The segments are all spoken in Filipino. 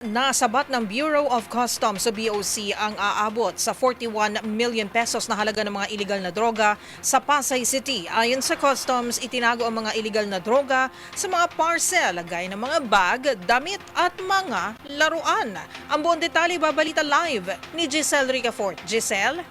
Nasabat ng Bureau of Customs o BOC ang aabot sa 41 million pesos na halaga ng mga iligal na droga sa Pasay City. Ayon sa Customs, itinago ang mga iligal na droga sa mga parcel, gaya ng mga bag, damit at mga laruan. Ang buong detalye babalita live ni Giselle Ricafort. Giselle?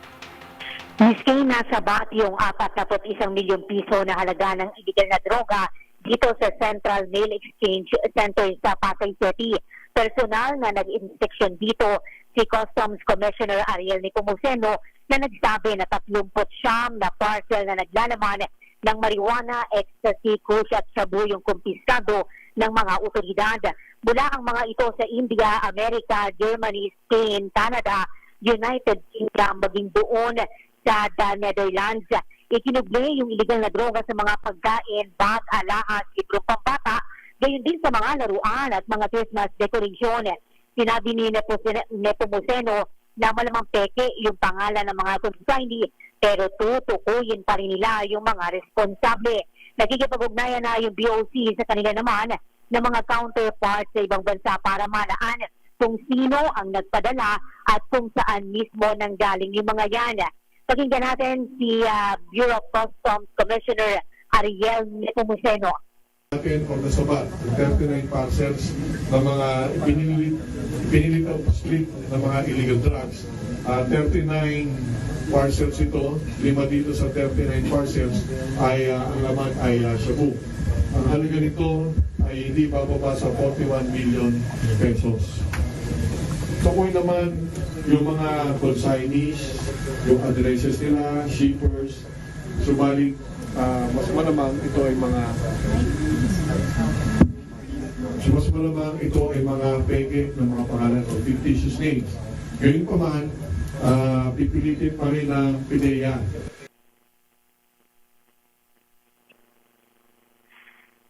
Miski nasabat yung 41 milyong piso na halaga ng iligal na droga dito sa Central Mail Exchange Center sa Pasay City. Personal na nag-inspeksyon dito si Customs Commissioner Ariel Nepomuceno na nagsabi na 39 na parcel na naglalaman ng marijuana, ecstasy, kush at shabu yung kumpiskado ng mga otoridad. Mula ang mga ito sa India, Amerika, Germany, Spain, Canada, United Kingdom, maging doon sa Netherlands. Ikinuble yung illegal na droga sa mga pagkain, bag, alahas, librong pambata, gayon din sa mga laruan at mga Christmas decoration. Sinabi ni Nepomuceno na malamang peke yung pangalan ng mga consignee, pero tutukuyin pa rin nila yung mga responsable. Nakikipag-ugnayan na yung BOC sa kanila naman ng mga counterparts sa ibang bansa para malaan kung sino ang nagpadala at kung saan mismo nanggaling yung mga yan. Pakinggan natin si Bureau of Customs Commissioner Ariel Nepomuceno. Natin or nasabat, 39 parcels ng mga pinilit o split ng mga illegal drugs. 39 parcels ito, 5 dito sa 39 parcels ay ang laman ay shabu. Ang halaga nito ay hindi bababa sa 41 million pesos. Sa point naman, yung mga consignees, yung addresses nila, shippers, subalit mas malamang ito ay mga peke ng mga pangalan o fictitious names. Ngayon pa man, pipilitin pa rin ng PIDEA.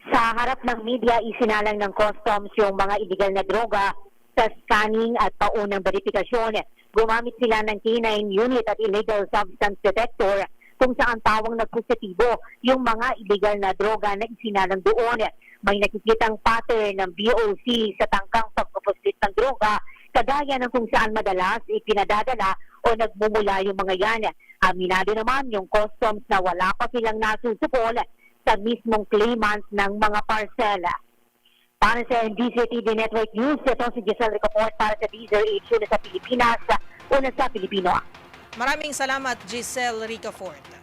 Sa harap ng media, isinalang ng Customs yung mga illegal na droga sa scanning at paunang verifikasyon. Gumamit sila ng K9 unit at illegal substance detector kung saan tawang nagpositibo yung mga illegal na droga na isinalang doon. May nakikitang pattern ng BOC sa tangkang pagpapuslit ng droga, kagaya ng kung saan madalas ipinadadala o nagmumula yung mga yan. Aminado naman yung Customs na wala pa silang nasusupol sa mismong claimant ng mga parcel. Para sa NBC-TV Network News, ito si Giselle Ricafort para sa Deezer H, una sa Pilipinas, una sa Pilipino. Maraming salamat, Giselle Ricafort.